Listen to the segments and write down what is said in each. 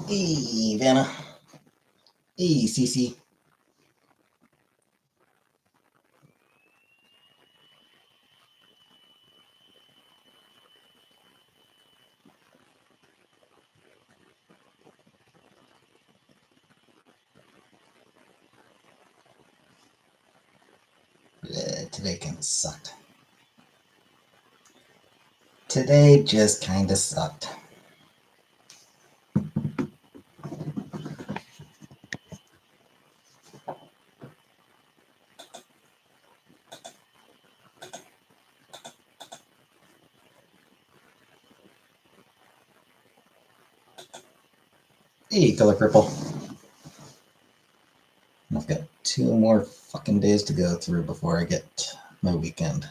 Hey, Vanna. Hey, Cece. Today kind of sucked. Today just kind of sucked. Hey, Color Purple. I've got 2 more fucking days to go through before I get my weekend.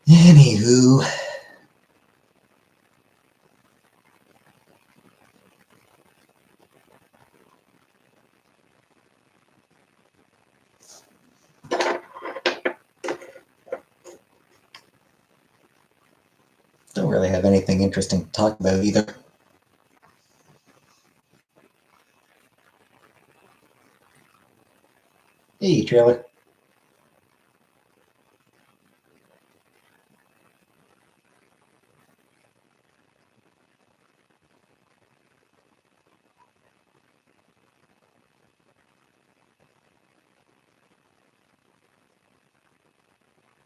Anywho, don't really have anything interesting to talk about either. Hey, trailer.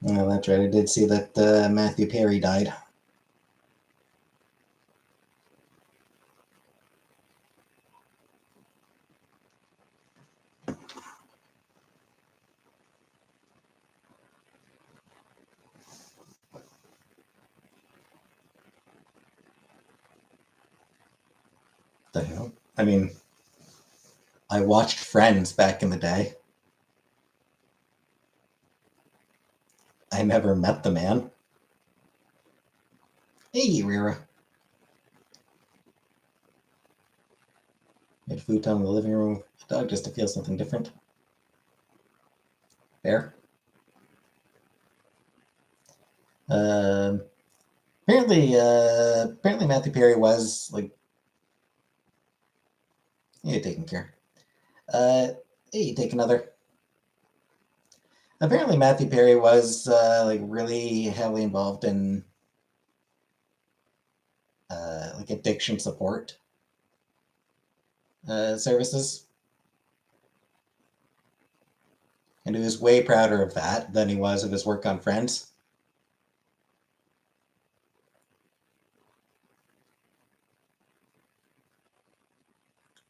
Oh, that's right. I did see that Matthew Perry died. The hell? I mean, I watched Friends back in the day. I never met the man. Hey, Rira. Made futon in the living room with the dog just to feel something different. Fair. Um, apparently Matthew Perry was like, yeah, taking care. Hey, take another. Apparently Matthew Perry was like really heavily involved in like addiction support services, and he was way prouder of that than he was of his work on Friends.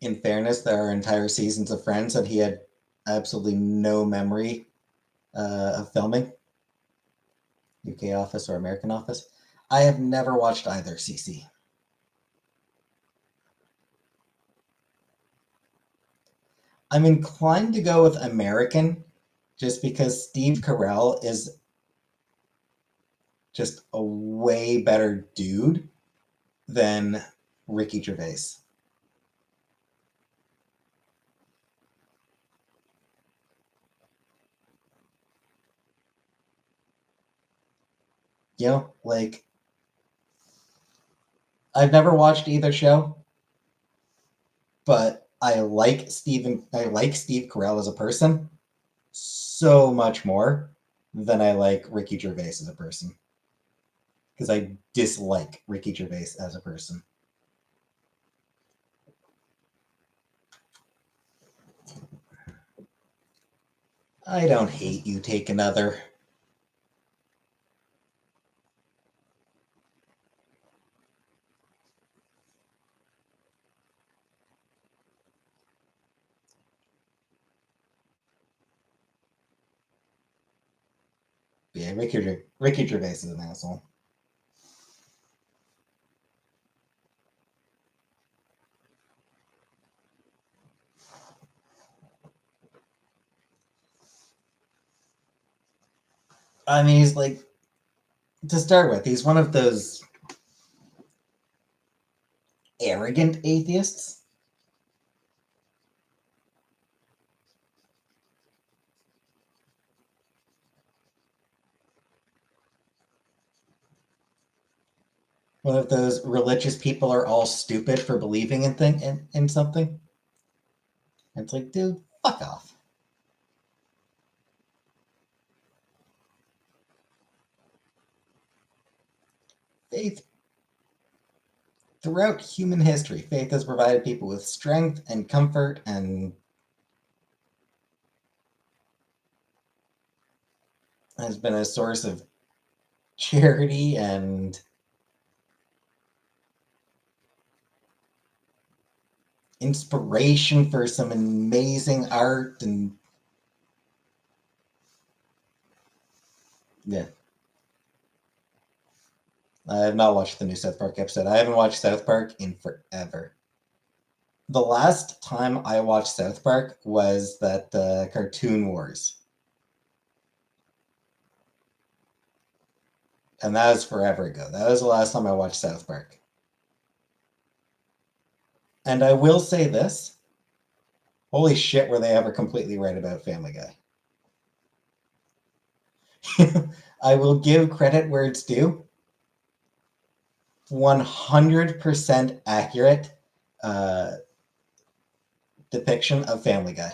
In fairness, there are entire seasons of Friends that he had absolutely no memory of filming. UK Office or American Office. I have never watched either, CC. I'm inclined to go with American just because Steve Carell is just a way better dude than Ricky Gervais. You know, like I've never watched either show, but I like Steve Carell as a person so much more than I like Ricky Gervais as a person. Because I dislike Ricky Gervais as a person. I don't hate you, take another. Yeah, Ricky Gervais is an asshole. I mean, he's like, to start with, he's one of those arrogant atheists. One of those religious people are all stupid for believing in something. It's like, dude, fuck off. Faith Throughout human history, faith has provided people with strength and comfort and has been a source of charity and inspiration for some amazing art. And yeah, I have not watched the new South Park episode. I haven't watched South Park in forever. The last time I watched South Park was that Cartoon Wars, and that was forever ago. That was the last time I watched South Park. And I will say this: holy shit, were they ever completely right about Family Guy? I will give credit where it's due. 100% accurate uh, depiction of Family Guy.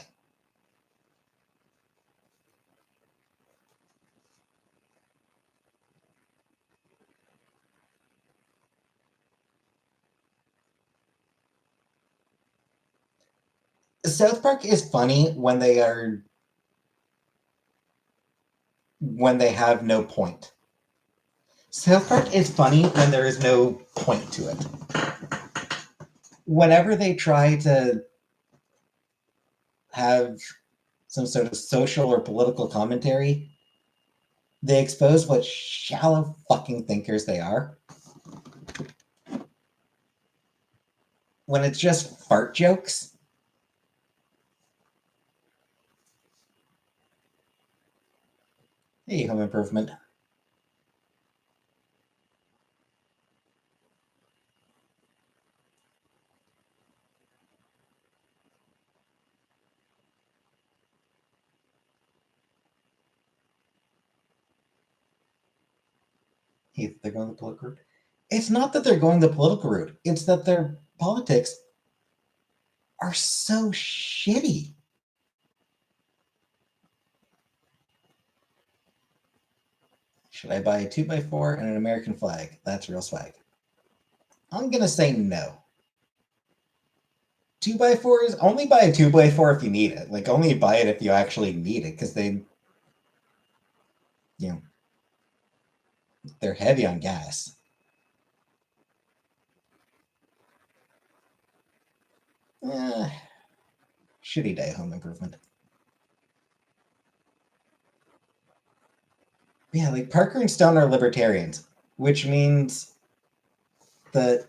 South Park is funny when they have no point. South Park is funny when there is no point to it. Whenever they try to have some sort of social or political commentary, they expose what shallow fucking thinkers they are. When it's just fart jokes, hey, Home Improvement. Hey, they're going the political route. It's not that they're going the political route, it's that their politics are so shitty. Should I buy a 2x4 and an American flag? That's real swag. I'm going to say no. 2x4s, only buy a 2x4 if you need it. Like, only buy it if you actually need it, because you know, they're heavy on gas. Eh, shitty day, Home Improvement. Yeah, like Parker and Stone are libertarians, which means that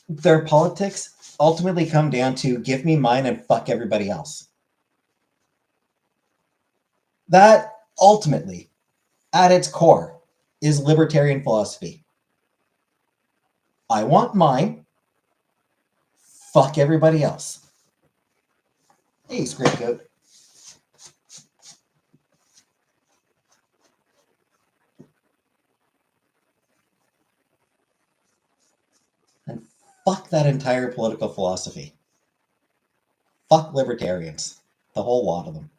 their politics ultimately come down to give me mine and fuck everybody else. That ultimately, at its core, is libertarian philosophy. I want mine, fuck everybody else. Hey, Scrape Goat. And fuck that entire political philosophy. Fuck libertarians. The whole lot of them.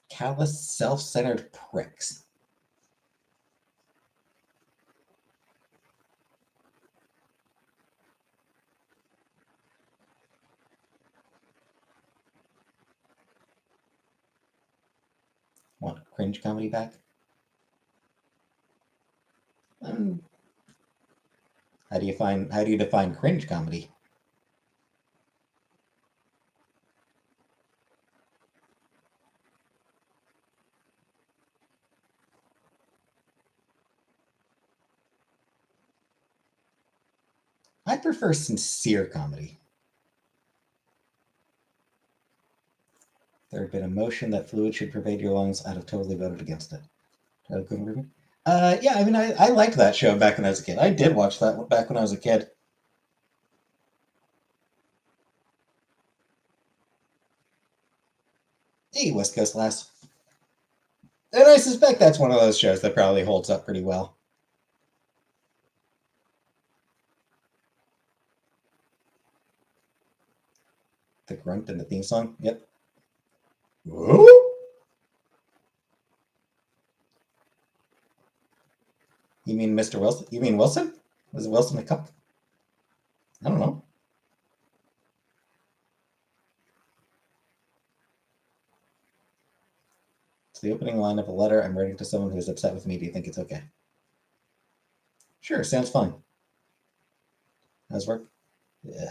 Callous, self-centered pricks. Want cringe comedy back? How do you define cringe comedy? I prefer sincere comedy. There had been a motion that fluid should pervade your lungs. I'd have totally voted against it. Yeah, I mean, I liked that show back when I was a kid. I did watch that back when I was a kid. Hey, West Coast Lass. And I suspect that's one of those shows that probably holds up pretty well. The grunt and the theme song. Yep. Whoa! You mean Mr. Wilson? You mean Wilson? Was it Wilson a cup? I don't know. It's the opening line of a letter I'm writing to someone who is upset with me. Do you think it's okay? Sure, sounds fine. How's work? Yeah.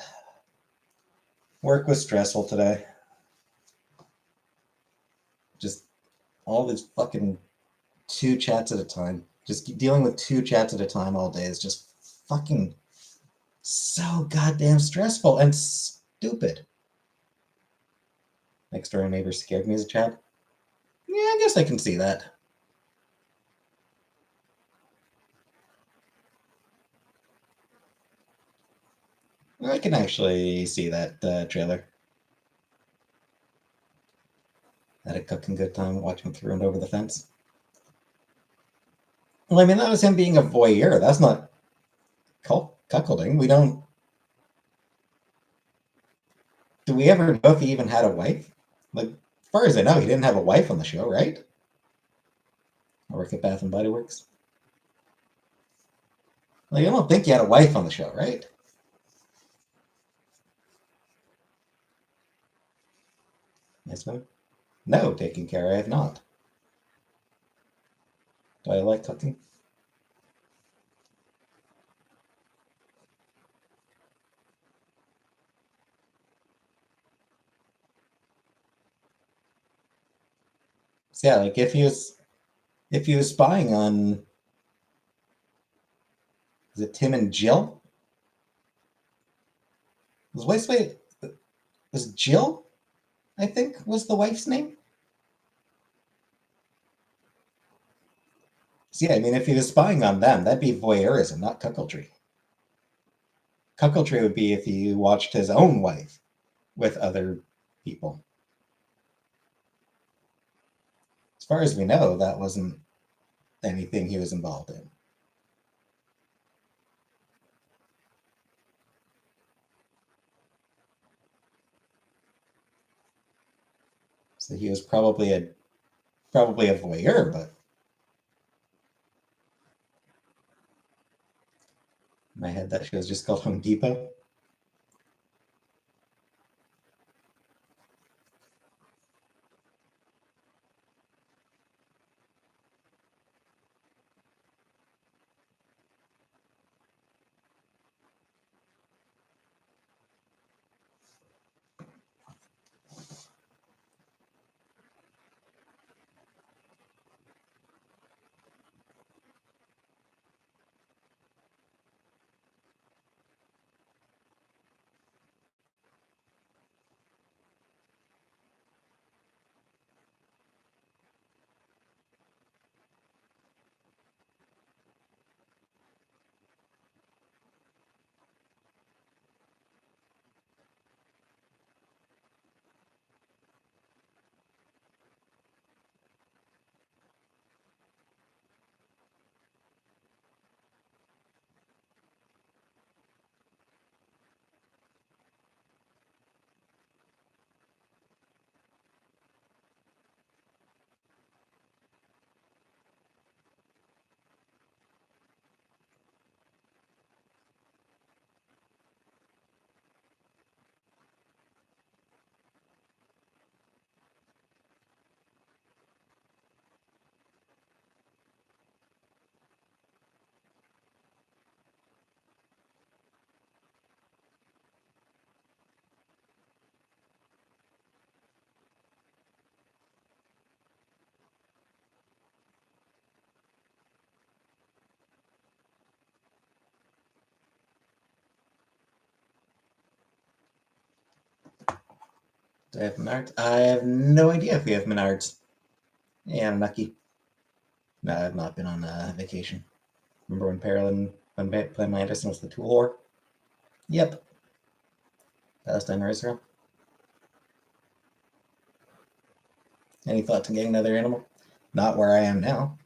Work was stressful today. Just all these fucking two chats at a time. Just dealing with two chats at a time all day is just fucking so goddamn stressful and stupid. Next door neighbor scared me as a child. Yeah, I guess I can see that. I can actually see that trailer. Had a cooking good time watching through and over the fence. Well, I mean, that was him being a voyeur. That's not cuckolding. We don't. Do we ever know if he even had a wife? Like, as far as I know, he didn't have a wife on the show, right? I work at Bath and Body Works. Like, I don't think he had a wife on the show, right? Yes, ma'am. No, taking care, I have not. Do I like cooking? So yeah, like if he was spying on, is it Tim and Jill? Was wife's wait was Jill? I think was the wife's name. So yeah, I mean, if he was spying on them, that'd be voyeurism, not cuckoldry. Cuckoldry would be if he watched his own wife with other people. As far as we know, that wasn't anything he was involved in. So he was probably a voyeur, but in my head that show was just called Home Depot. Do I have Menards? I have no idea if we have Menards. Yeah, I'm lucky. No, I've not been on vacation. Remember when Pamela Anderson was the tool whore? Yep. Palestine or Israel. Any thoughts on getting another animal? Not where I am now.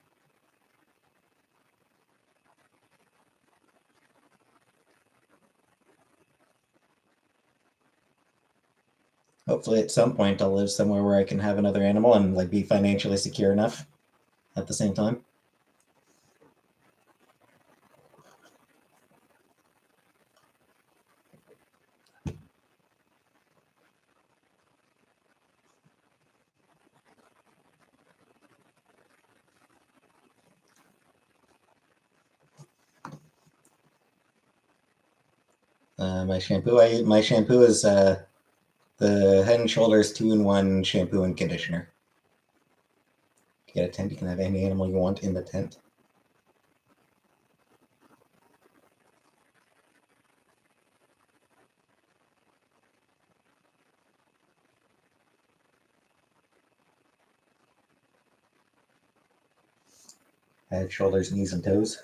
Hopefully, at some point, I'll live somewhere where I can have another animal and like be financially secure enough at the same time. My shampoo is the Head and Shoulders 2-in-1 shampoo and conditioner. If you get a tent, you can have any animal you want in the tent. Head, shoulders, knees, and toes.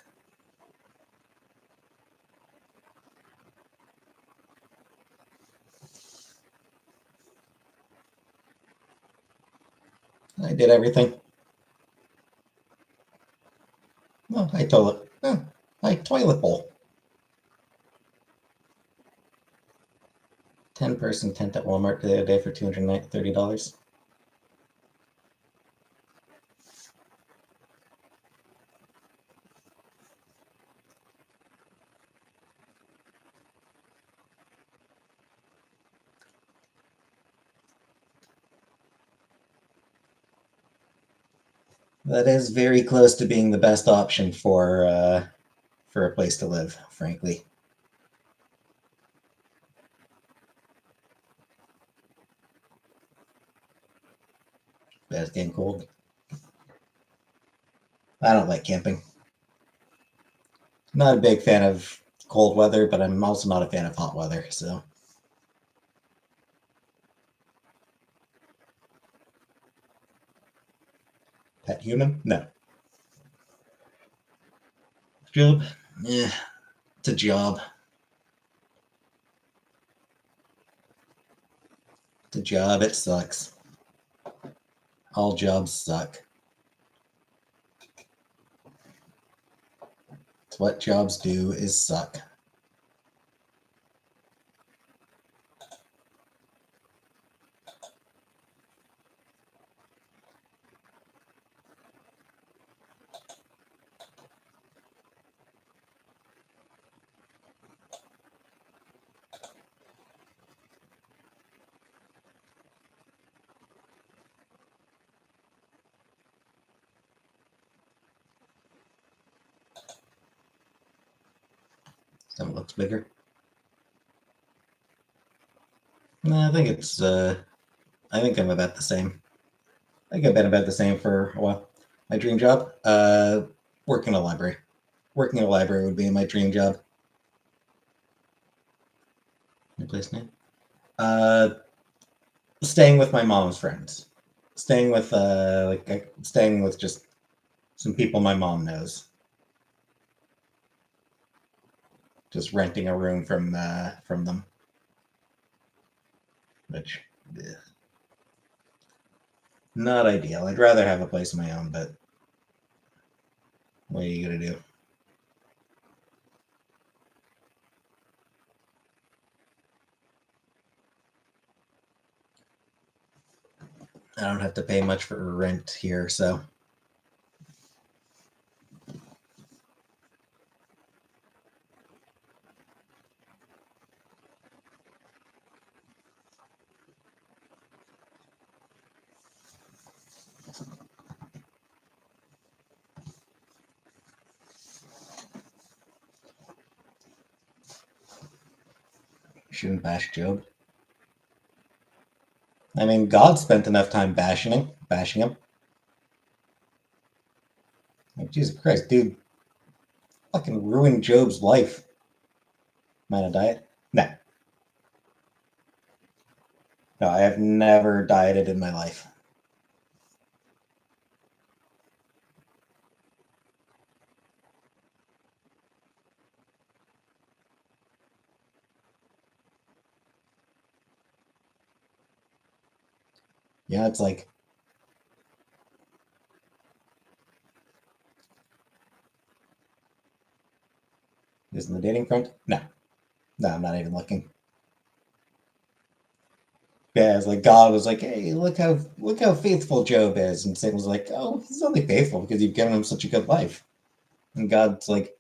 I did everything. Well, I toilet bowl. 10-person tent at Walmart the other day for $230. That is very close to being the best option for a place to live, frankly. But it's getting cold. I don't like camping. Not a big fan of cold weather, but I'm also not a fan of hot weather, so. Pet human? No. Job? Yeah, it's a job. It's a job, it sucks. All jobs suck. It's what jobs do is suck. Some looks bigger. No, I think it's I think I'm about the same. I think I've been about the same for a while. My dream job? Working in a library. Working in a library would be my dream job. My place name? Uh, Staying with my mom's friends. Staying with just some people my mom knows. Just renting a room from them. Which, not ideal. I'd rather have a place of my own, but what are you gonna do? I don't have to pay much for rent here, so shouldn't bash Job. I mean, God spent enough time bashing him. Like, Jesus Christ, dude, fucking ruined Job's life. Man, a diet? Nah. No, I have never dieted in my life. Yeah, it's like, is in the dating front? No, no, I'm not even looking. Yeah, it's like God was like, hey, look how faithful Job is, and Satan was like, oh, he's only faithful because you've given him such a good life. And God's like,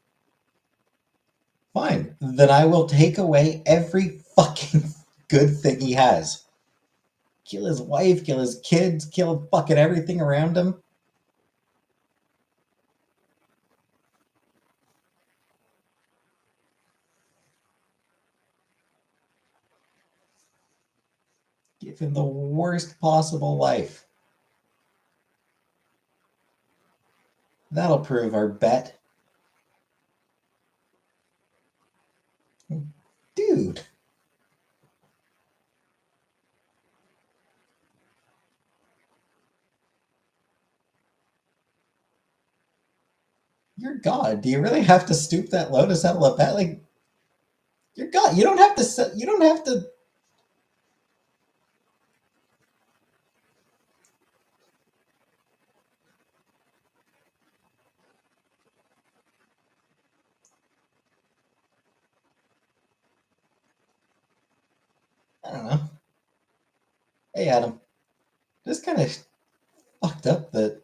fine, then I will take away every fucking good thing he has. Kill his wife, kill his kids, kill fucking everything around him. Give him the worst possible life. That'll prove our bet. Dude, you're God. Do you really have to stoop that low to settle a bet? Like, you're God. You don't have to set, you don't have to. I don't know. Hey, Adam, this kind of fucked up that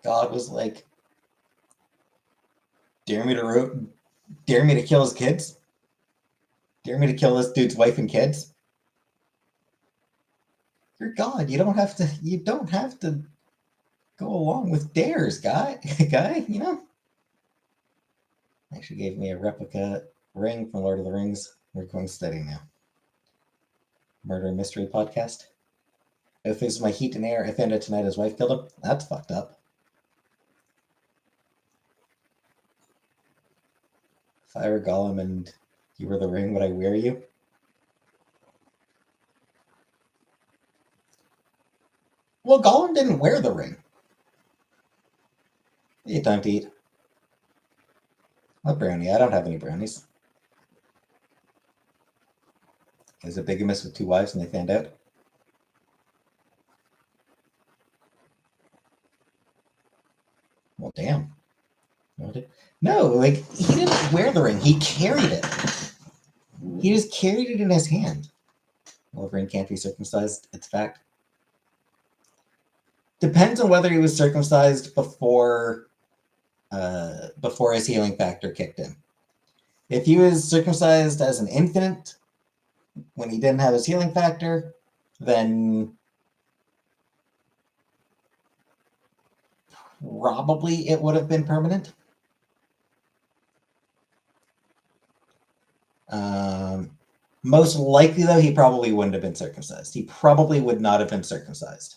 God was like, dare me to dare me to kill his kids? Dare me to kill this dude's wife and kids? You're God. You don't have to go along with dares, guy. Guy, you know? Actually gave me a replica ring from Lord of the Rings. We're going steady now. Murder mystery podcast. If it's my heat and air, if ended tonight his wife killed him, that's fucked up. If I were Gollum and you were the ring, would I wear you? Well, Gollum didn't wear the ring. You time to eat. What brownie? I don't have any brownies. Is a bigamist with two wives and they found out? Well, damn. No, like, he didn't wear the ring. He carried it. He just carried it in his hand. Wolverine can't be circumcised. It's fact. Depends on whether he was circumcised before his healing factor kicked in. If he was circumcised as an infant when he didn't have his healing factor, then probably it would have been permanent. Most likely, though, he probably wouldn't have been circumcised. He probably would not have been circumcised.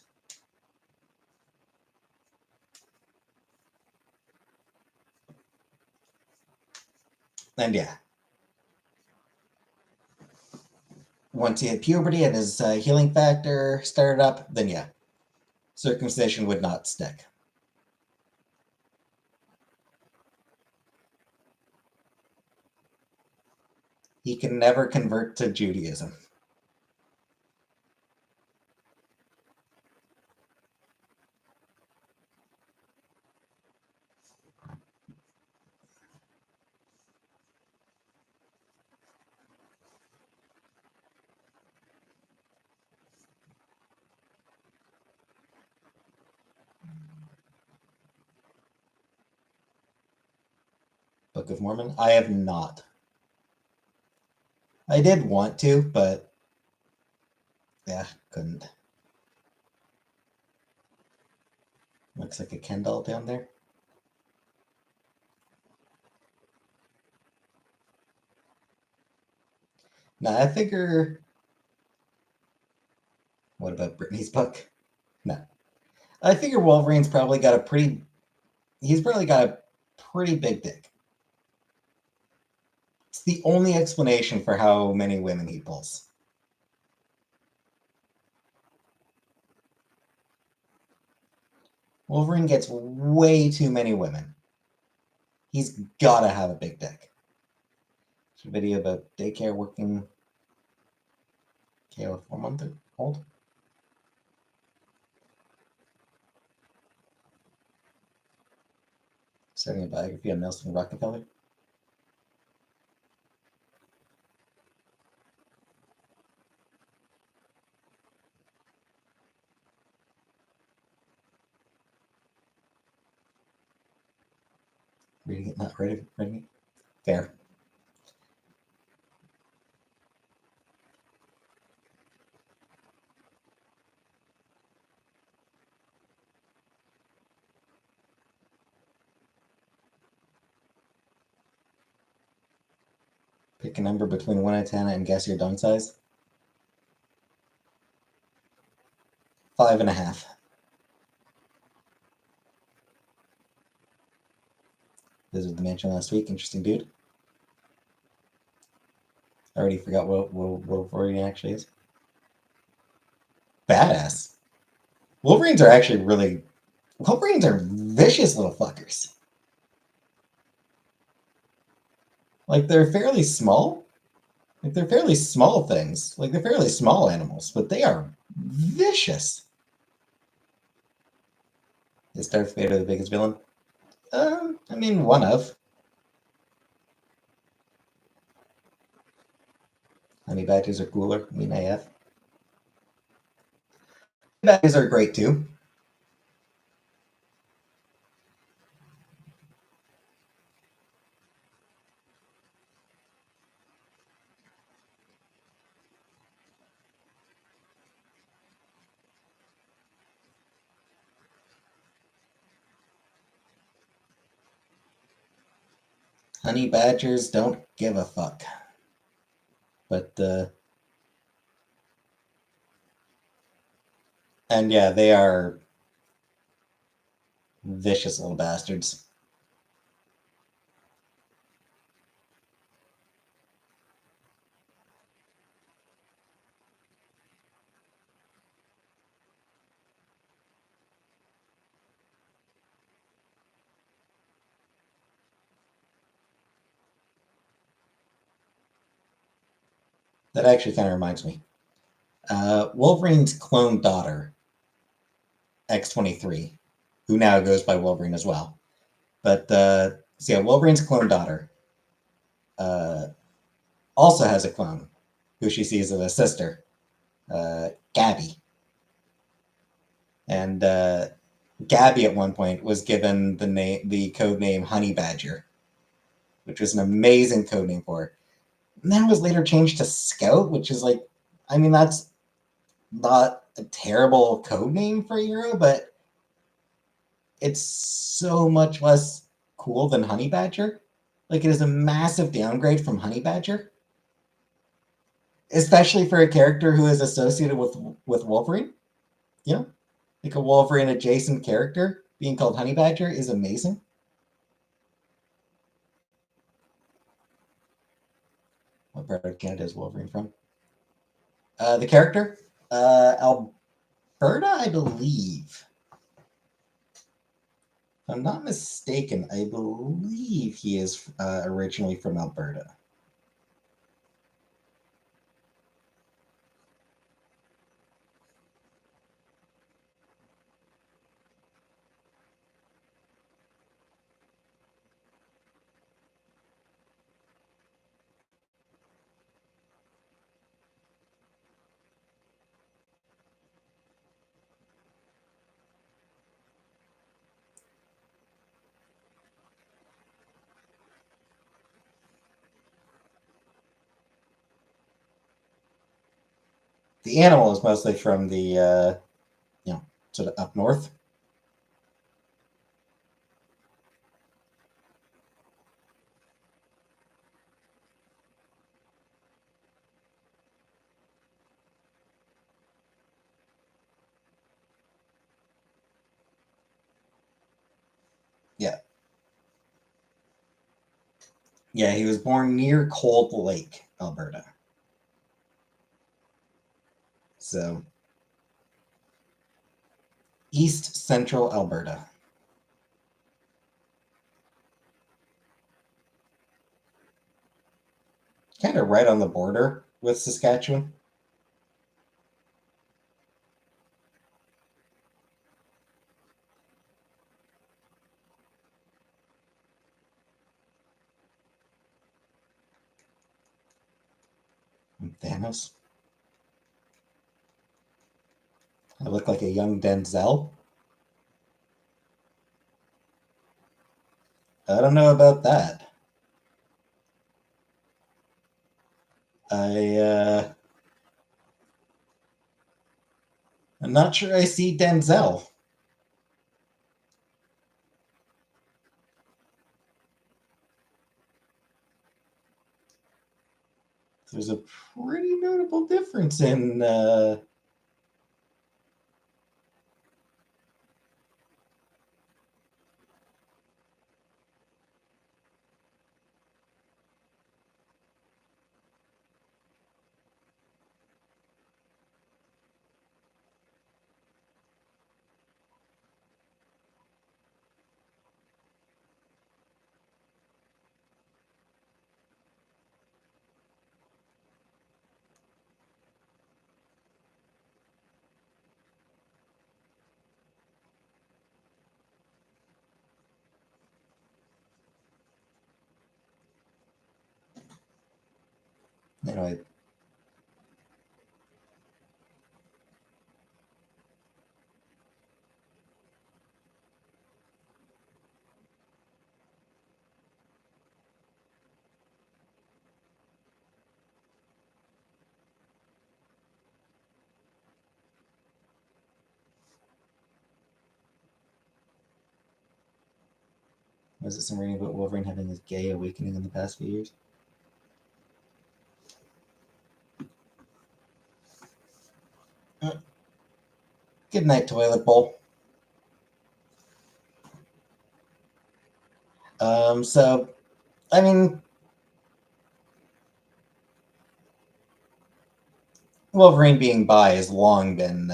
And yeah, once he had puberty and his healing factor started up, then yeah, circumcision would not stick. He can never convert to Judaism. Book of Mormon? I have not. I did want to, but yeah, couldn't. Looks like a Ken doll down there. Now I figure. What about Brittany's book? No, I figure Wolverine's probably got a pretty. He's probably got a pretty big dick. It's the only explanation for how many women he pulls. Wolverine gets way too many women. He's gotta have a big dick. There's a video about daycare working KO 4 month old. Starting a biography on Nelson Rockefeller. Reading it, not reading it. Fair. Pick a number between 1 and 10 and guess your dong size. 5.5. Visited the mansion last week. Interesting dude. I already forgot what Wolverine actually is. Badass. Wolverines are actually really... Wolverines are vicious little fuckers. Like, they're fairly small. Like, they're fairly small things. Like, they're fairly small animals, but they are vicious. Is Darth Vader the biggest villain? I mean, one of. Honey badgers are cooler. I mean, AF. Badgers are great too. Honey badgers don't give a fuck. But, and yeah, they are vicious little bastards. That actually kind of reminds me. Wolverine's clone daughter, X-23, who now goes by Wolverine as well. But, so yeah, Wolverine's clone daughter also has a clone, who she sees as a sister, Gabby. And Gabby at one point was given the code name Honey Badger, which was an amazing code name for her. And then it was later changed to Scout, which is like, I mean, that's not a terrible code name for a hero, but it's so much less cool than Honey Badger. Like, it is a massive downgrade from Honey Badger, especially for a character who is associated with Wolverine. You know, like a Wolverine adjacent character being called Honey Badger is amazing. What part of Canada is Wolverine from? The character, Alberta, I believe. If I'm not mistaken, I believe he is originally from Alberta. The animal is mostly from the, sort of up north. Yeah. Yeah, he was born near Cold Lake, Alberta. So east central Alberta. Kind of right on the border with Saskatchewan. Thanos. I look like a young Denzel. I don't know about that. I I'm not sure I see Denzel. There's a pretty notable difference in anyway. Was it some reading about Wolverine having his gay awakening in the past few years? Good night, toilet bowl. So I mean, Wolverine being bi has long been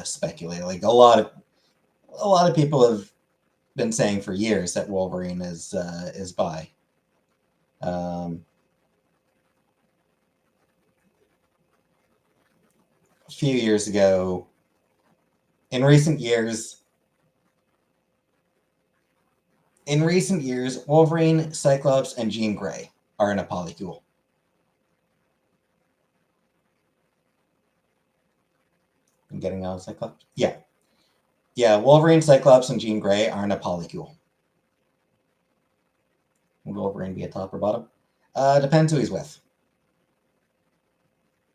speculated. Like a lot of people have been saying for years that Wolverine is bi. Um, a few years ago, in recent years, Wolverine, Cyclops, and Jean Grey are in a polycule. I'm getting out of Cyclops. Yeah, yeah. Wolverine, Cyclops, and Jean Grey are in a polycule. Would Wolverine be a top or bottom? Depends who he's with.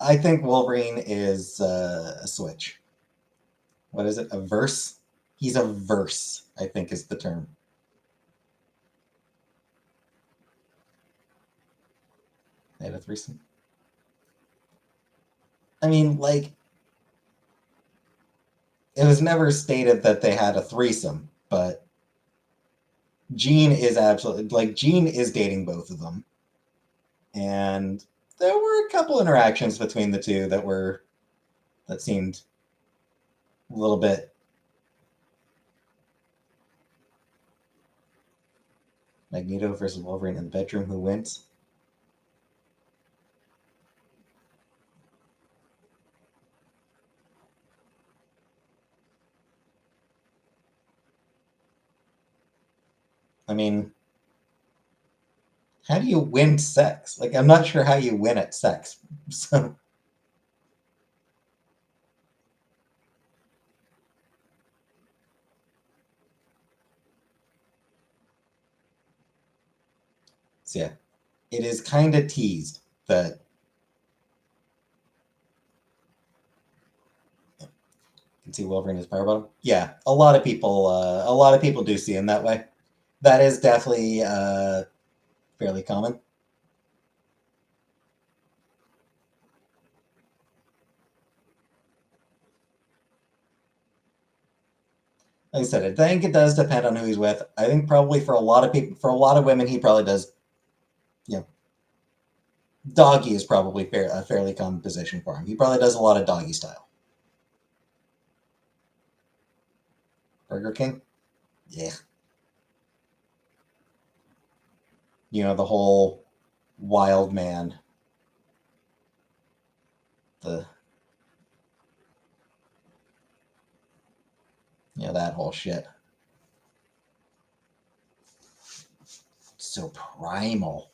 I think Wolverine is a switch. What is it? A verse? He's a verse, I think is the term. They had a threesome. I mean, like, it was never stated that they had a threesome, but Jean is absolutely like Jean is dating both of them, and there were a couple interactions between the two that seemed a little bit. Magneto versus Wolverine in the bedroom. Who wins? I mean, how do you win sex? Like, I'm not sure how you win at sex. So, so yeah, it is kind of teased that you can see Wolverine as power bottom. Yeah, a lot of people do see him that way. That is definitely fairly common. Like I said, I think it does depend on who he's with. I think probably for a lot of people, for a lot of women, he probably does, Doggy is probably a fairly common position for him. He probably does a lot of doggy style. Burger King? Yeah. You know, the whole wild man. The that whole shit. So primal.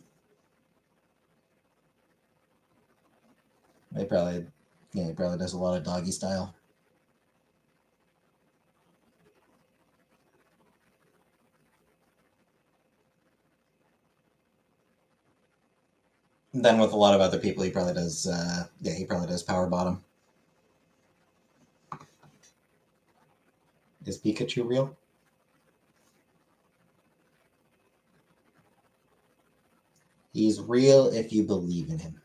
They probably he probably does a lot of doggy style. And then with a lot of other people, he probably does. He probably does power bottom. Is Pikachu real? He's real if you believe in him.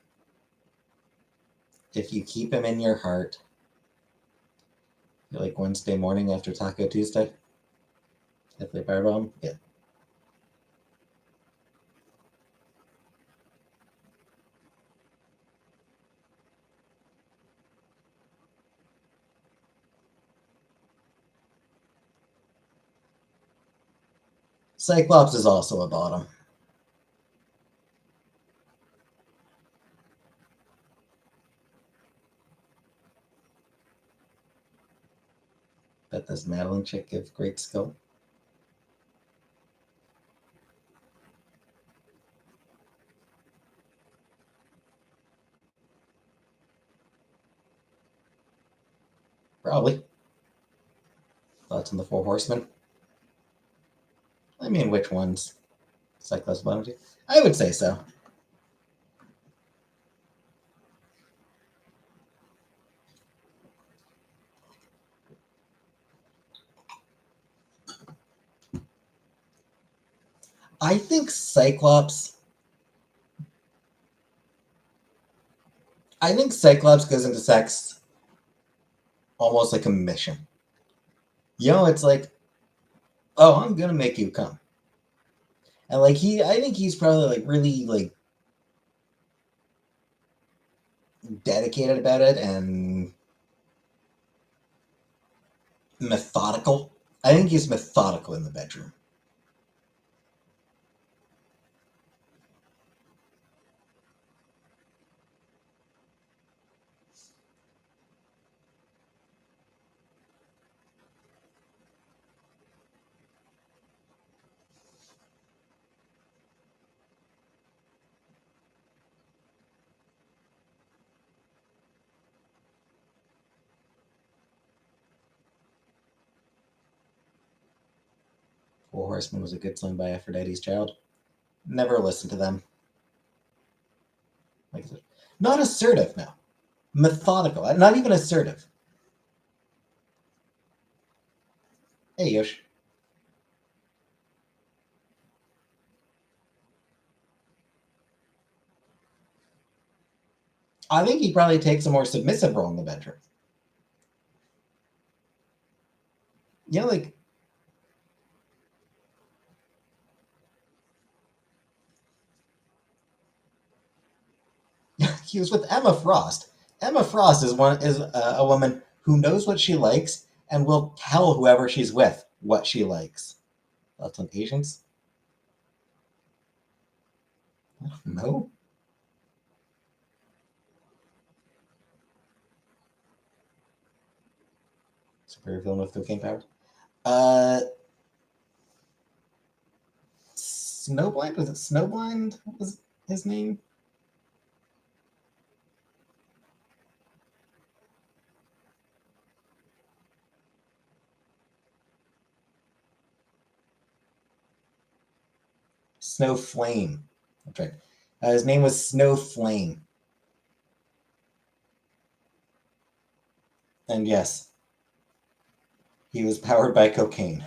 If you keep him in your heart, like Wednesday morning after Taco Tuesday, if they power bomb, yeah. Cyclops is also a bottom. Bet this Madeline chick gives great skill. Probably. Thoughts on the Four Horsemen? I mean, which ones? Cyclops bottom? I would say so. I think Cyclops. I think Cyclops goes into sex almost like a mission. It's like, oh, I'm gonna make you come, and like I think he's probably like really like dedicated about it and methodical. I think he's methodical in the bedroom. Four Horsemen was a good song by Aphrodite's Child. Never listened to them. Like, not assertive now. Methodical. Not even assertive. Hey, Yosh. I think he probably takes a more submissive role in the bedroom. Like he was with Emma Frost. Emma Frost is a woman who knows what she likes and will tell whoever she's with what she likes. Thoughts on Asians? No. Superior villain with cocaine powers. Uh, Snowblind, was it Snowblind? What was his name? Snowflame. That's right. His name was Snowflame. And yes, he was powered by cocaine.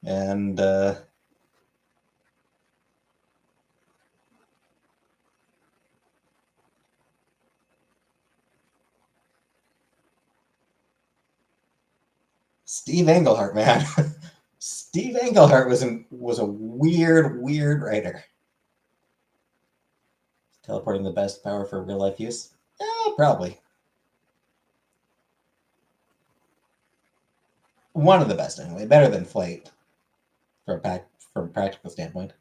And Steve Englehart, man. Steve Englehart was a weird writer. Teleporting the best power for real life use? Yeah, probably. One of the best anyway. Better than flight from a practical standpoint.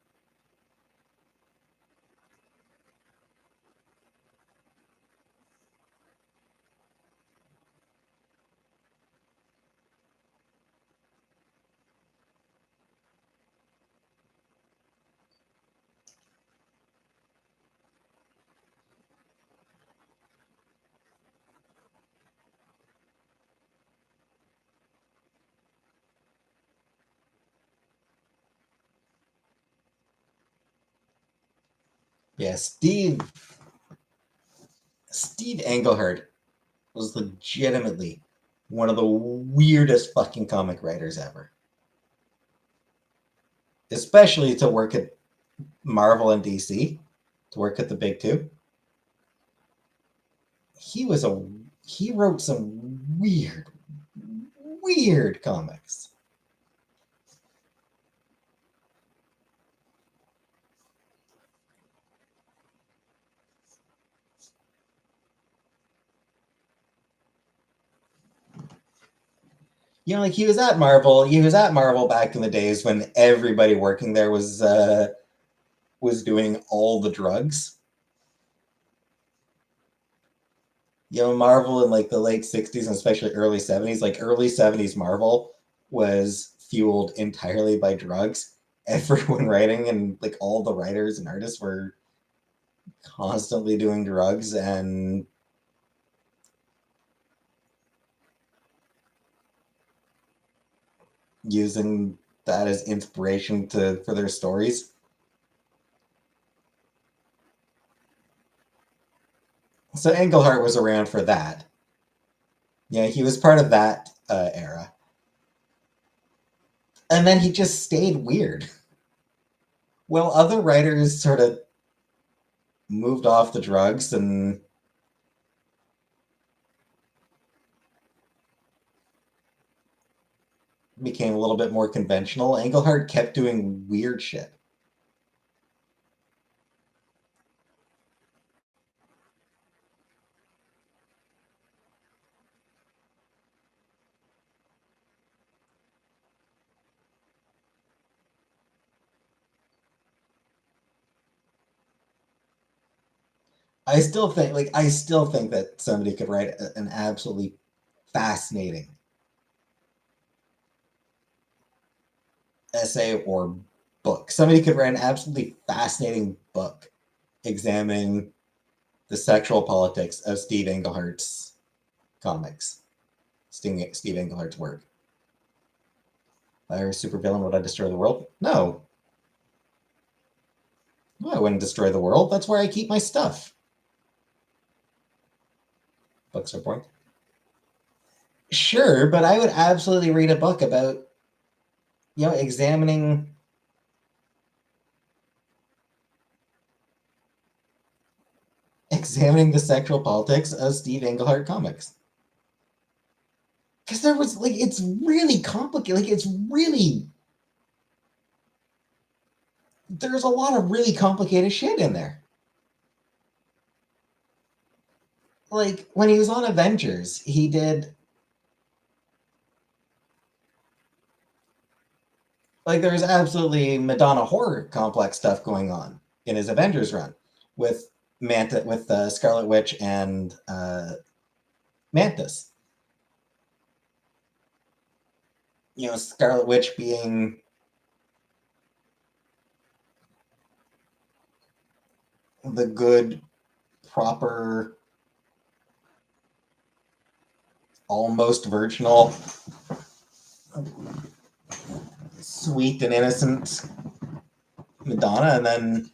Yeah, Steve Englehart was legitimately one of the weirdest fucking comic writers ever. Especially to work at Marvel and DC, to work at the big two. He was a he wrote some weird comics. You know, like he was at Marvel. He was at Marvel back in the days when everybody working there was doing all the drugs. You know, Marvel in like the late 60s and especially early 70s, like early 70s Marvel was fueled entirely by drugs. Everyone writing and like all the writers and artists were constantly doing drugs and using that as inspiration to for their stories. So Englehart was around for that. Yeah, he was part of that era. And then he just stayed weird. Well, other writers sort of moved off the drugs and became a little bit more conventional. Englehart kept doing weird shit. I still think that somebody could write an absolutely fascinating essay or book. Somebody could write an absolutely fascinating book examining the sexual politics of Steve Englehart's comics, Steve Englehart's work. If I were a supervillain, would I destroy the world? No. No, I wouldn't destroy the world. That's where I keep my stuff. Books are boring. Sure, but I would absolutely read a book about, you know, examining the sexual politics of Steve Englehart comics. Because there was like it's really complicated. Like it's really there's a lot of really complicated shit in there. Like when he was on Avengers, he did like there's absolutely Madonna horror complex stuff going on in his Avengers run with Scarlet Witch and Mantis. You know, Scarlet Witch being the good, proper, almost virginal, sweet and innocent Madonna, and then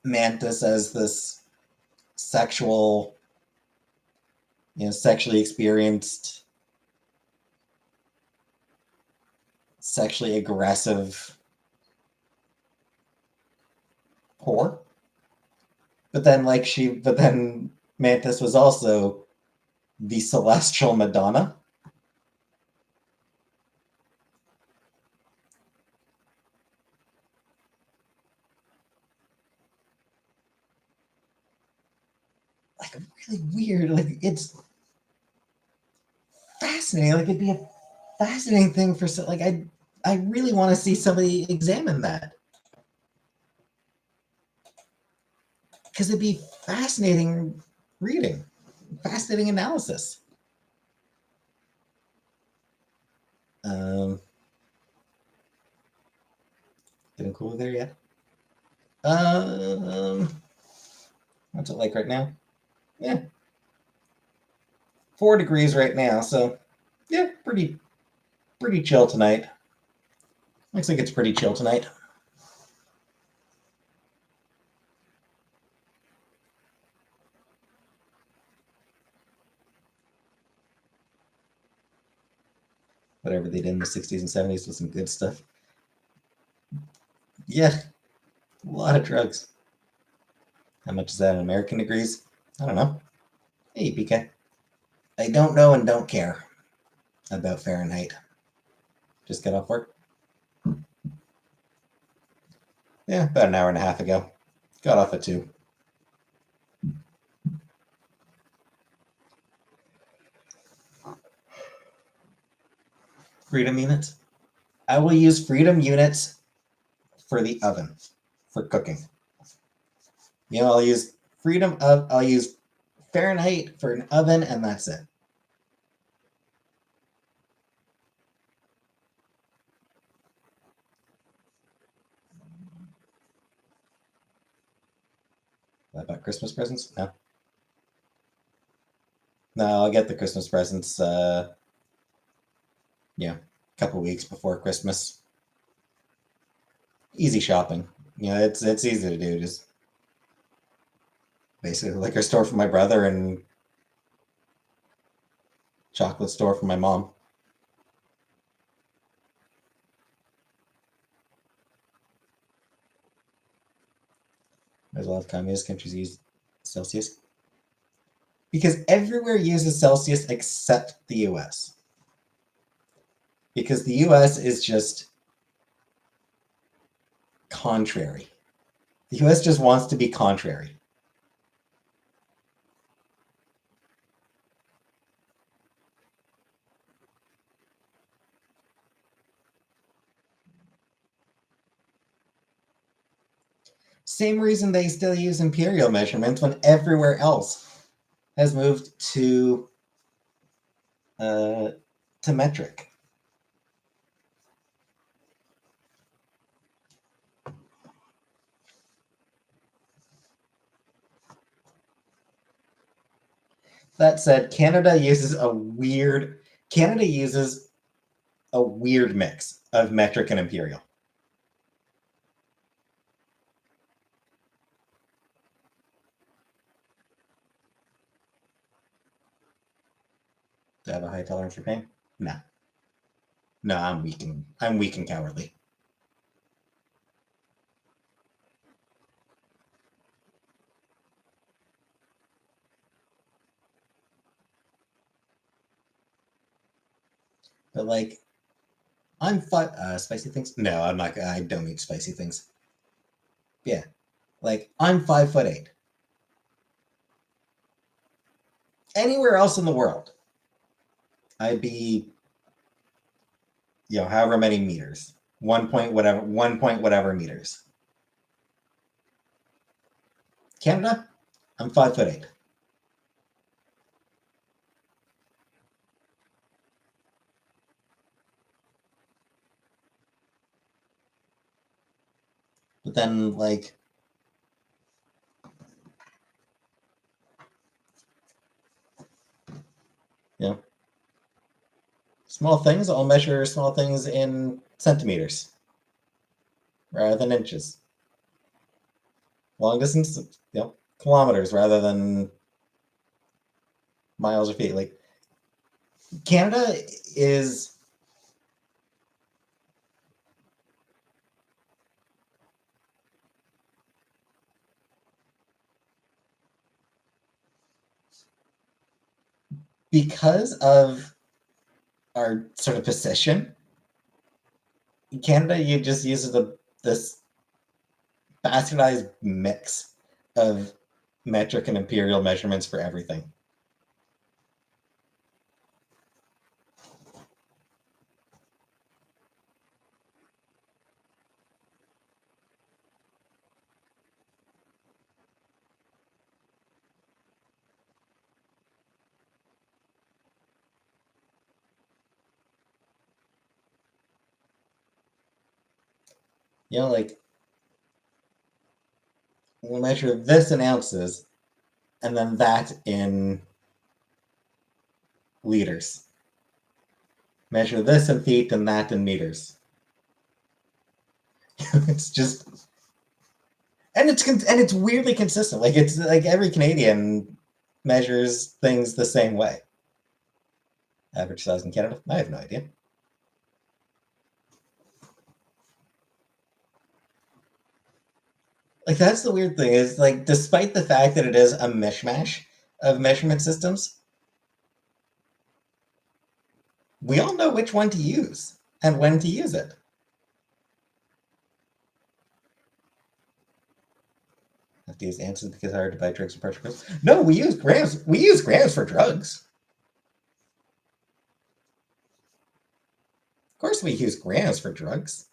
Mantis as this sexual, you know, sexually experienced, sexually aggressive whore. But then Mantis was also the celestial Madonna. really weird. Like, it's fascinating. Like, it'd be a fascinating thing for like I really want to see somebody examine that, because it'd be fascinating reading, fascinating analysis. Getting cooler there yet? What's it like right now? Yeah, 4 degrees right now. So yeah, pretty chill tonight. Looks like it's pretty chill tonight. Whatever they did in the 60s and 70s was some good stuff. Yeah, a lot of drugs. How much is that in American degrees? I don't know. Hey, PK. I don't know and don't care about Fahrenheit. Just got off work. Yeah, about an hour and a half ago. Got off at 2. Freedom units. I will use freedom units for the oven, for cooking. I'll use I'll use Fahrenheit for an oven, and that's it. What about Christmas presents? No. No, I'll get the Christmas presents, a couple weeks before Christmas. Easy shopping. It's easy to do. Just basically liquor store for my brother and chocolate store for my mom. There's a lot of communist countries use Celsius. Because everywhere uses Celsius except the US. Because the US is just contrary. The US just wants to be contrary. Same reason they still use imperial measurements when everywhere else has moved to metric. That said, Canada uses a weird mix of metric and imperial. Do I have a high tolerance for pain? No. No, I'm weak and cowardly. But like, I'm fine. Spicy things? No, I'm not. I don't eat spicy things. Yeah, like I'm 5'8". Anywhere else in the world, I'd be, however many meters, 1 point whatever meters. Canada, I'm 5'8". But then, like, small things, I'll measure small things in centimeters rather than inches. Long distance, kilometers rather than miles or feet. Like, Canada is because of our sort of position. Canada, you just uses this bastardized mix of metric and imperial measurements for everything. You know, like, we'll measure this in ounces and then that in liters. Measure this in feet and that in meters. It's just, and it's weirdly consistent. Like, it's like every Canadian measures things the same way. Average size in Canada? I have no idea. Like, that's the weird thing is, like, despite the fact that it is a mishmash of measurement systems, we all know which one to use and when to use it. Have to use ounces because it's hard to buy drugs and pressure pills. No, we use grams. We use grams for drugs. Of course, we use grams for drugs.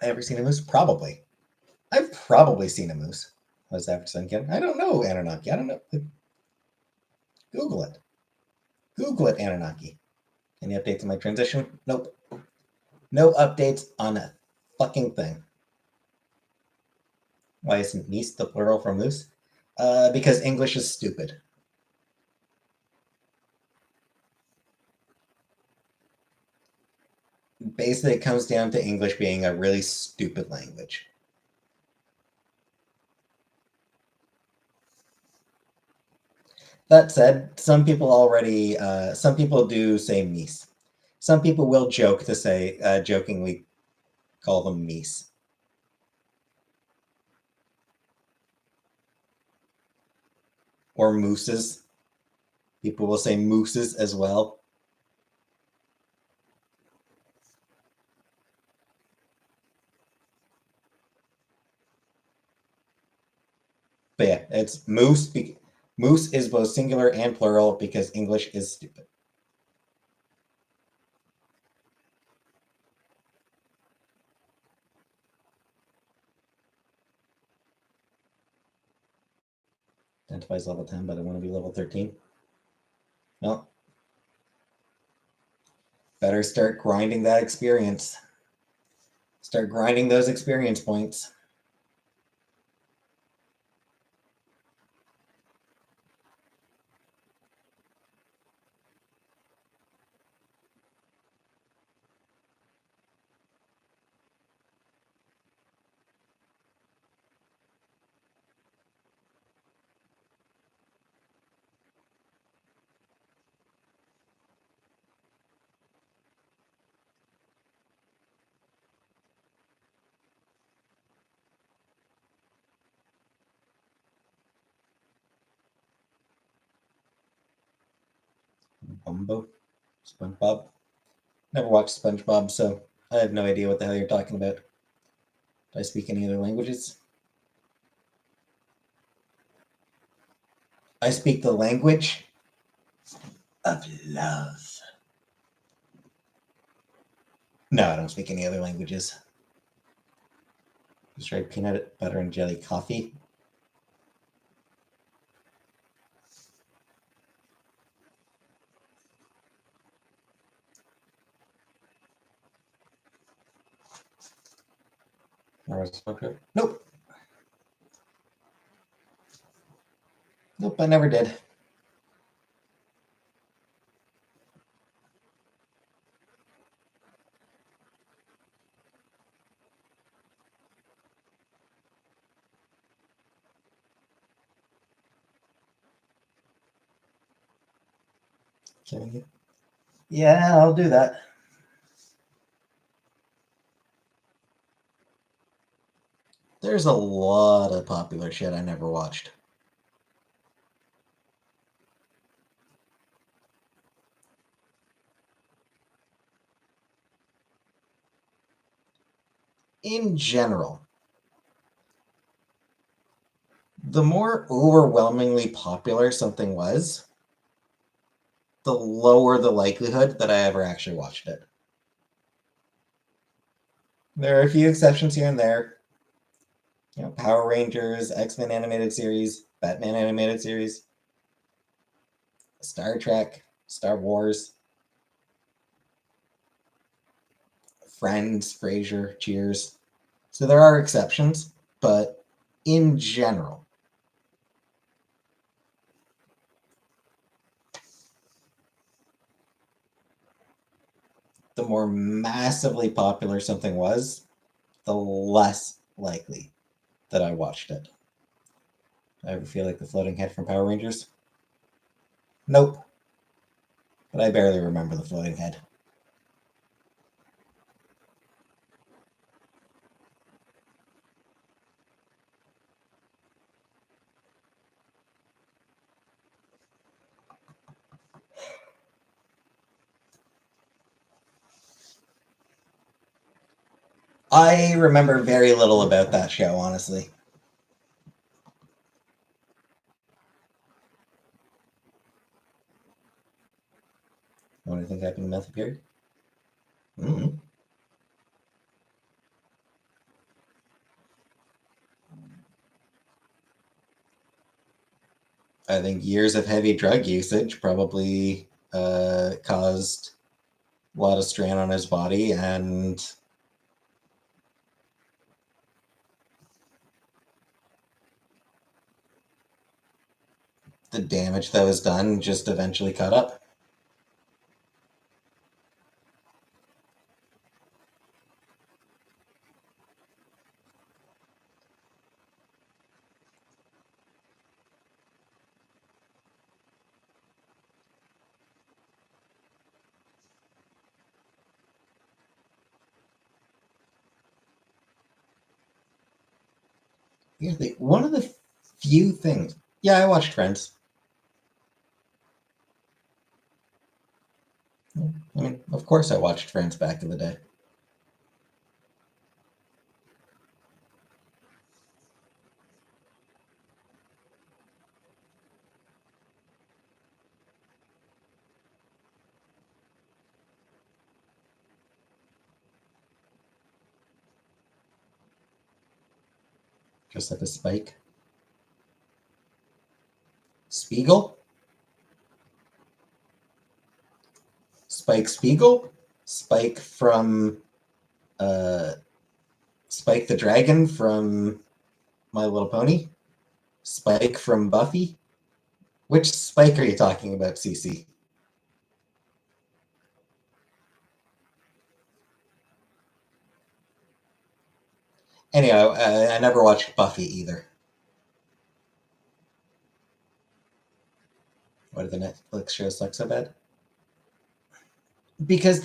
Ever seen a moose? Probably. I've probably seen a moose. What's that for again? I don't know, Anunnaki. I don't know. Google it. Google it, Anunnaki. Any updates on my transition? Nope. No updates on a fucking thing. Why isn't meese the plural for moose? Because English is stupid. Basically, it comes down to English being a really stupid language. That said, some people do say meese. Some people will joke to say, jokingly call them meese. Or mooses. People will say mooses as well. But yeah, it's moose. Moose is both singular and plural because English is stupid. Identifies level 10, but I want to be level 13. No. Better start grinding that experience. Start grinding those experience points. Bumbo? SpongeBob? Never watched SpongeBob, so I have no idea what the hell you're talking about. Do I speak any other languages? I speak the language of love. No, I don't speak any other languages. Just try peanut butter and jelly coffee. Nope. Nope, I never did. Okay. Yeah, I'll do that. There's a lot of popular shit I never watched. In general, the more overwhelmingly popular something was, the lower the likelihood that I ever actually watched it. There are a few exceptions here and there. You know, Power Rangers, X-Men animated series, Batman animated series, Star Trek, Star Wars, Friends, Frasier, Cheers. So there are exceptions, but in general, the more massively popular something was, the less likely that I watched it. I ever feel like the floating head from Power Rangers? Nope. But I barely remember the floating head. I remember very little about that show, honestly. What do you think happened in Matthew Perry? Mm-hmm. I think years of heavy drug usage probably caused a lot of strain on his body, and the damage that was done just eventually caught up. One of the few things. Yeah, I watched Friends. I mean, of course, I watched Friends back in the day. Just like a Spike. Spiegel? Spike Spiegel? Spike from uh, Spike the Dragon from My Little Pony? Spike from Buffy? Which Spike are you talking about, CC? Anyhow, I never watched Buffy either. Why do the Netflix shows suck so bad? Because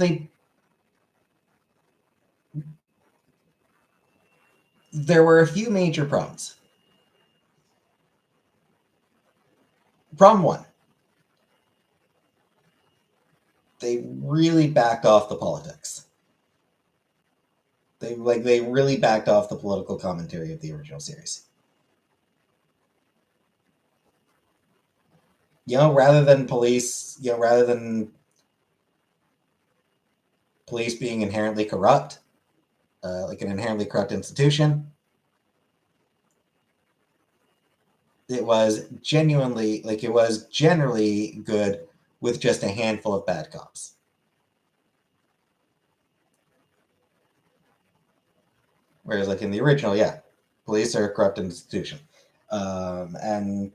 there were a few major problems. Problem one, they really backed off the politics. They really backed off the political commentary of the original series. Rather than police being inherently corrupt, like an inherently corrupt institution, it was generally good with just a handful of bad cops. Whereas, like in the original, yeah, police are a corrupt institution, and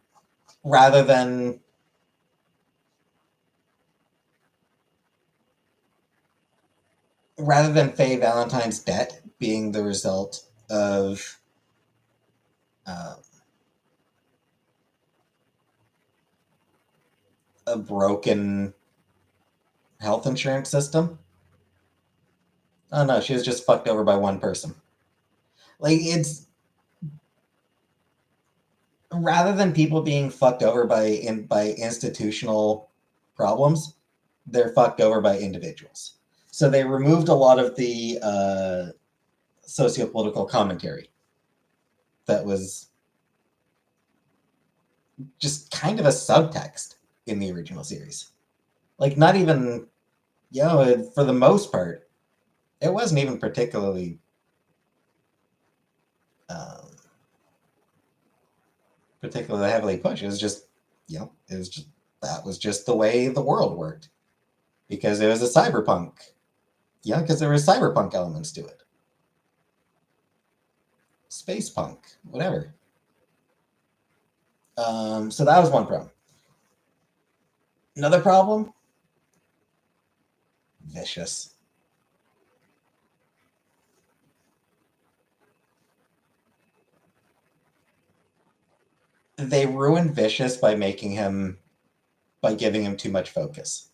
rather than Faye Valentine's death being the result of uh, a broken health insurance system. Oh no, she was just fucked over by one person. Like, it's rather than people being fucked over by institutional problems, they're fucked over by individuals. So they removed a lot of the sociopolitical commentary that was just kind of a subtext in the original series. Like, not even, for the most part, it wasn't even particularly um, particularly heavily pushed. It was just, it was just that was just the way the world worked because it was a cyberpunk. Because there were cyberpunk elements to it, space punk, whatever. So that was one problem. Another problem, vicious. They ruined Vicious by giving him too much focus.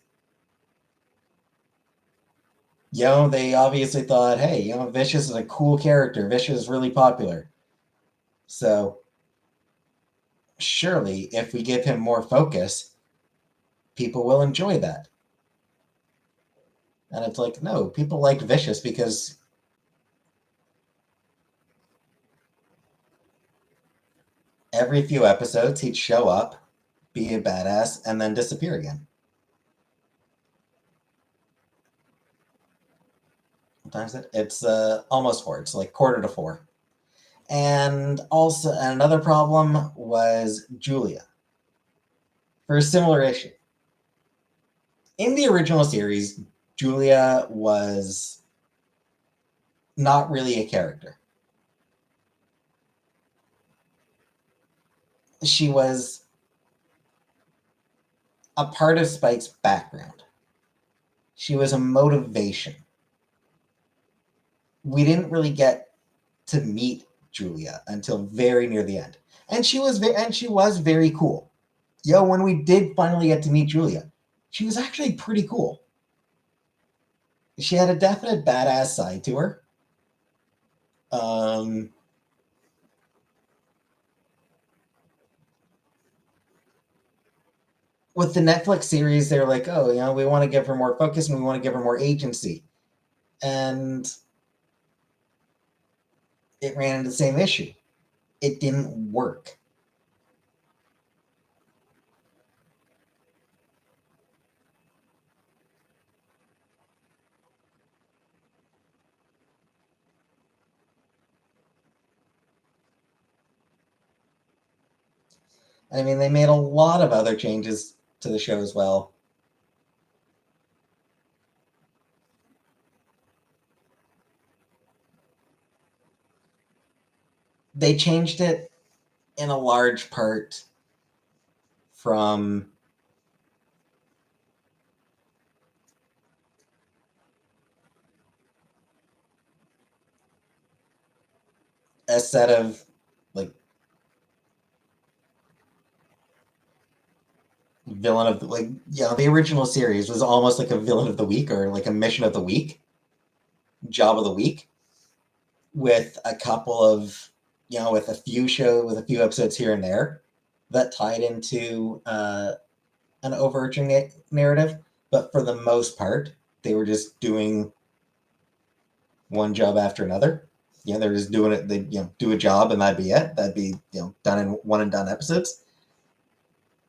They obviously thought, hey, Vicious is a cool character. Vicious is really popular. So surely if we give him more focus, people will enjoy that. And it's like, no, people like Vicious because every few episodes he'd show up, be a badass, and then disappear again. What time is it? It's almost 4. It's like 3:45. And also, another problem was Julia. For a similar issue. In the original series, Julia was not really a character. She was a part of Spike's background. She was a motivation. We didn't really get to meet Julia until very near the end, and she was very cool. When we did finally get to meet Julia, she was actually pretty cool. She had a definite badass side to her. With the Netflix series, they're like, oh, we want to give her more focus and we want to give her more agency. And it ran into the same issue. It didn't work. I mean, they made a lot of other changes to the show as well. They changed it in a large part from a set of like villain of the original series was almost like a villain of the week or like a mission of the week, job of the week, with a couple of with a few episodes here and there that tied into an overarching narrative, but for the most part they were just doing one job after another. They're just doing it. They do a job and that'd be it. That'd be done in one and done episodes.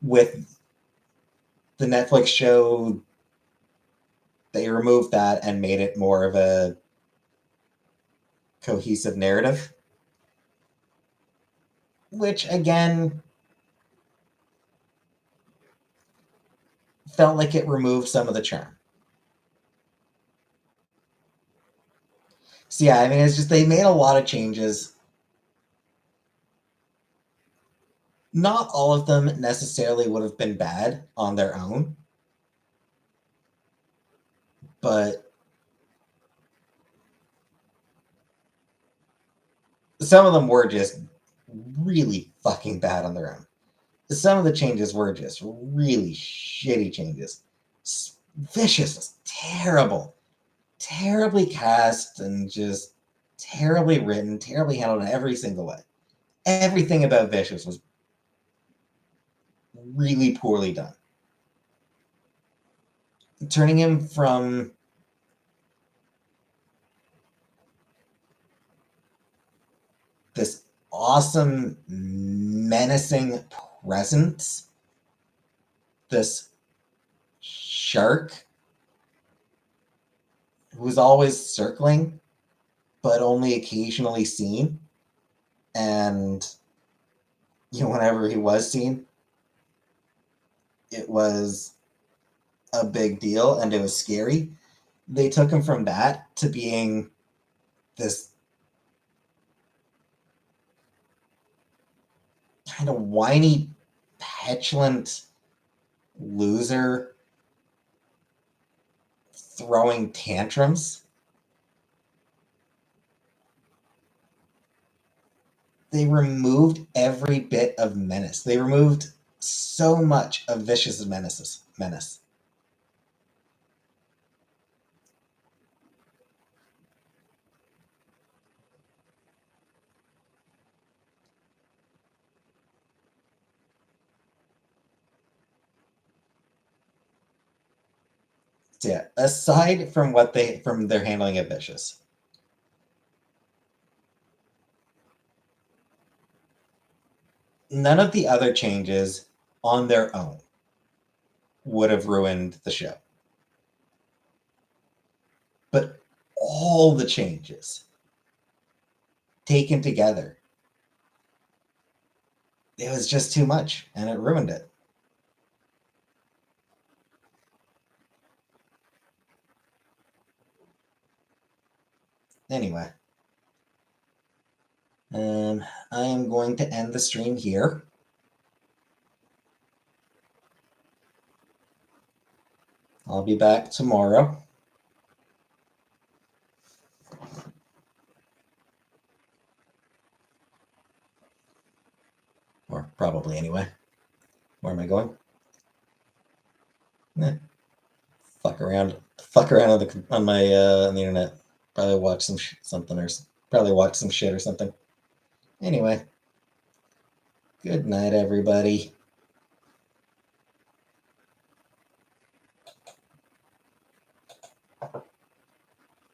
With the Netflix show, they removed that and made it more of a cohesive narrative, which again felt like it removed some of the charm. So yeah, I mean, it's just they made a lot of changes. Not all of them necessarily would have been bad on their own, but some of them were just really fucking bad on their own. Some of the changes were just really shitty changes. Vicious was terrible, terribly cast, and just terribly written, terribly handled in every single way. Everything about Vicious was really poorly done. Turning him from this awesome, menacing presence, this shark who's always circling, but only occasionally seen. And, whenever he was seen, it was a big deal and it was scary. They took him from that to being this kind of whiny, petulant loser throwing tantrums. They removed every bit of menace. They removed so much of Vicious menace. So yeah, aside from from their handling of Vicious, none of the other changes on their own would have ruined the show. But all the changes taken together, it was just too much and it ruined it. Anyway, I am going to end the stream here. I'll be back tomorrow. Or probably anyway. Where am I going? Fuck around on my on the internet. Probably watch something or probably watch some shit or something. Anyway, good night, everybody.